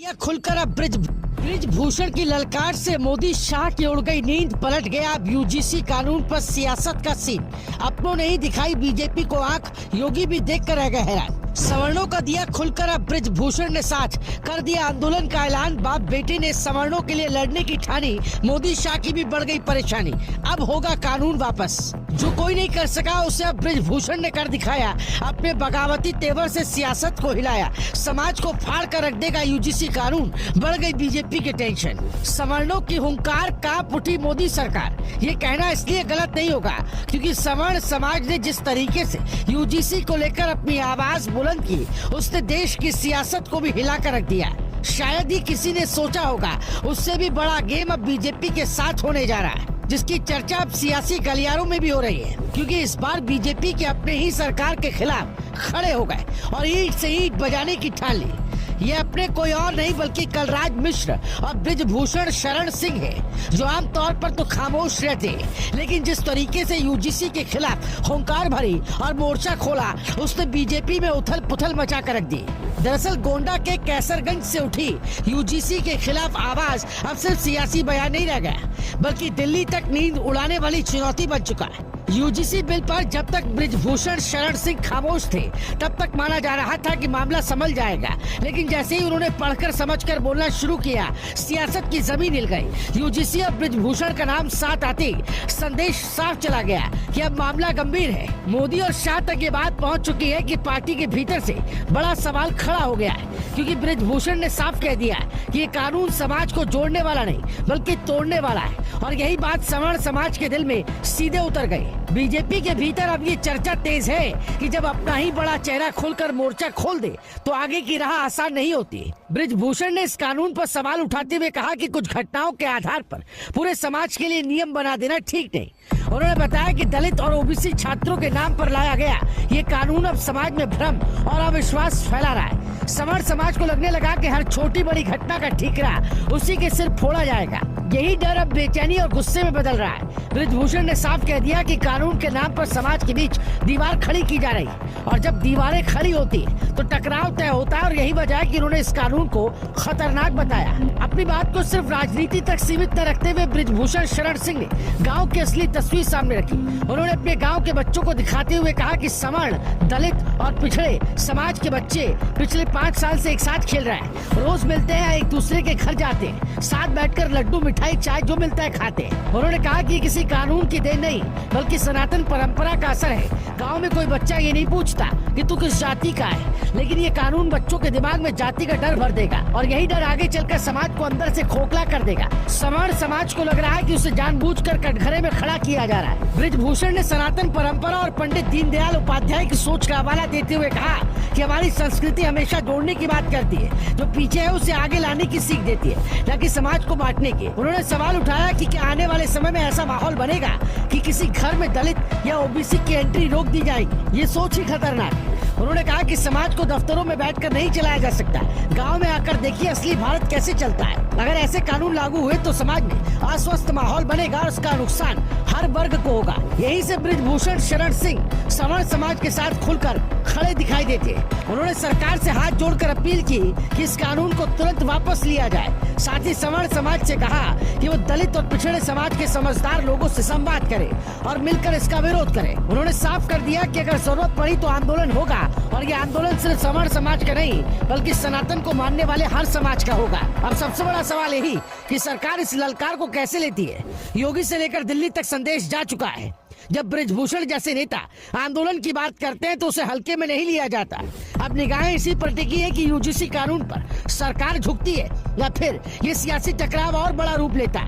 यह खुलकर अब ब्रिजभूषण की ललकार से मोदी शाह की उड़ गई नींद, पलट गया अब यूजीसी कानून पर सियासत का सीन। अपनों ने ही दिखाई बीजेपी को आंख, योगी भी देख कर रह गए हैरान। सवर्णों का दिया खुलकर अब ब्रिजभूषण ने साथ कर दिया आंदोलन का ऐलान। बाप बेटी ने सवर्णों के लिए लड़ने की ठानी, मोदी शाह की भी बढ़ गई परेशानी। अब होगा कानून वापस, जो कोई नहीं कर सका उसे अब ब्रिजभूषण ने कर दिखाया। अपने बगावती तेवर से सियासत को हिलाया, समाज को फाड़ कर रख देगा यूजीसी कानून। बढ़ गई बीजेपी की टेंशन, सवर्णों की हुंकार, कांप उठी मोदी सरकार। ये कहना इसलिए गलत नहीं होगा क्योंकि सवर्ण समाज ने जिस तरीके से यूजीसी को लेकर अपनी आवाज बुलंद की, उसने देश की सियासत को भी हिला कर रख दिया। शायद ही किसी ने सोचा होगा उससे भी बड़ा गेम अब बीजेपी के साथ होने जा रहा है, जिसकी चर्चा अब सियासी गलियारों में भी हो रही है। क्योंकि इस बार बीजेपी के अपने ही सरकार के खिलाफ खड़े हो गए और ईंट से ईंट बजाने की ठान ली। ये अपने कोई और नहीं बल्कि कलराज मिश्र और ब्रिजभूषण शरण सिंह है, जो आमतौर पर तो खामोश रहते हैं, लेकिन जिस तरीके से यूजीसी के खिलाफ हुंकार भरी और मोर्चा खोला, उसने बीजेपी में उथल पुथल मचा कर रख दी। दरअसल गोंडा के कैसरगंज से उठी यूजीसी के खिलाफ आवाज अब सिर्फ सियासी बयान नहीं रह गया, बल्कि दिल्ली तक नींद उड़ाने वाली चुनौती बन चुका है। यूजीसी बिल पर जब तक ब्रिजभूषण शरण सिंह खामोश थे, तब तक माना जा रहा था कि मामला संभल जाएगा, लेकिन जैसे ही उन्होंने पढ़कर समझकर बोलना शुरू किया, सियासत की जमीन हिल गई। यूजीसी और ब्रिजभूषण का नाम साथ आते संदेश साफ चला गया कि अब मामला गंभीर है। मोदी और शाह तक ये बात पहुंच चुकी है कि पार्टी के भीतर से बड़ा सवाल खड़ा हो गया है, क्योंकि ब्रिजभूषण ने साफ कह दिया कि ये कानून समाज को जोड़ने वाला नहीं बल्कि तोड़ने वाला है, और यही बात सवर्ण समाज के दिल में सीधे उतर गई। बीजेपी के भीतर अब ये चर्चा तेज है कि जब अपना ही बड़ा चेहरा खोलकर मोर्चा खोल दे तो आगे की राह आसान नहीं होती। ब्रिजभूषण ने इस कानून पर सवाल उठाते हुए कहा कि कुछ घटनाओं के आधार पर पूरे समाज के लिए नियम बना देना ठीक नहीं। उन्होंने बताया कि दलित और ओबीसी छात्रों के नाम पर लाया गया ये कानून अब समाज में भ्रम और अविश्वास फैला रहा है। सवर्ण समाज को लगने लगा कि हर छोटी बड़ी घटना का ठीकरा उसी के सिर फोड़ा जाएगा। यही डर अब बेचैनी और गुस्से में बदल रहा है। ब्रिजभूषण ने साफ कह दिया कि कानून के नाम पर समाज के बीच दीवार खड़ी की जा रही है, और जब दीवारें खड़ी होती है तो टकराव तय होता है, और यही वजह है कि उन्होंने इस कानून को खतरनाक बताया। अपनी बात को सिर्फ राजनीति तक सीमित न रखते हुए ब्रिजभूषण शरण सिंह ने गाँव की असली तस्वीर सामने रखी। उन्होंने अपने गाँव के बच्चों को दिखाते हुए कहा कि सवर्ण, दलित और पिछड़े समाज के बच्चे पिछले 5 साल से एक साथ खेल रहे हैं, रोज मिलते हैं, एक दूसरे के घर जाते हैं, साथ बैठकर लड्डू मिठाई चाय जो मिलता है खाते हैं। उन्होंने कहा कि किसी कानून की देन नहीं बल्कि सनातन परंपरा का असर है। गांव में कोई बच्चा ये नहीं पूछता कि तू किस जाति का है, लेकिन ये कानून बच्चों के दिमाग में जाति का डर भर देगा, और यही डर आगे चलकर समाज को अंदर से खोखला कर देगा। सवर्ण समाज को लग रहा है कि उसे जानबूझकर कटघरे में खड़ा किया जा रहा है। ब्रिजभूषण ने सनातन परंपरा और पंडित दीनदयाल उपाध्याय की सोच का हवाला देते हुए कहा कि हमारी संस्कृति हमेशा जोड़ने की बात करती है, जो पीछे है उसे आगे लाने की सीख देती है, न कि समाज को बांटने की। उन्होंने सवाल उठाया कि क्या आने वाले समय में ऐसा माहौल बनेगा कि किसी घर में दलित या ओबीसी की एंट्री रोक दी जाएगी। ये सोच ही खतरनाक है। उन्होंने कहा कि समाज को दफ्तरों में बैठकर नहीं चलाया जा सकता, गांव में आकर देखिए असली भारत कैसे चलता है। अगर ऐसे कानून लागू हुए तो समाज में अस्वस्थ माहौल बनेगा और उसका नुकसान हर वर्ग को होगा। यही से ब्रिजभूषण शरण सिंह सवर्ण समाज के साथ खुलकर खड़े दिखाई देते। उन्होंने सरकार से हाथ जोड़कर अपील की कि इस कानून को तुरंत वापस लिया जाए। साथ ही सवर्ण समाज से कहा कि वो दलित और पिछड़े समाज के समझदार लोगों से संवाद करे और मिलकर इसका विरोध करे। उन्होंने साफ कर दिया कि अगर जरूरत पड़ी तो आंदोलन होगा, और ये आंदोलन सिर्फ सवर्ण समाज का नहीं बल्कि सनातन को मानने वाले हर समाज का होगा। अब सबसे बड़ा सवाल यही कि सरकार इस ललकार को कैसे लेती है। योगी से लेकर दिल्ली तक संदेश जा चुका है। जब ब्रिजभूषण जैसे नेता आंदोलन की बात करते हैं तो उसे हल्के में नहीं लिया जाता। अब निगाहें इसी पर टिकी है कि यूजीसी कानून पर सरकार झुकती है या फिर ये सियासी टकराव और बड़ा रूप लेता है।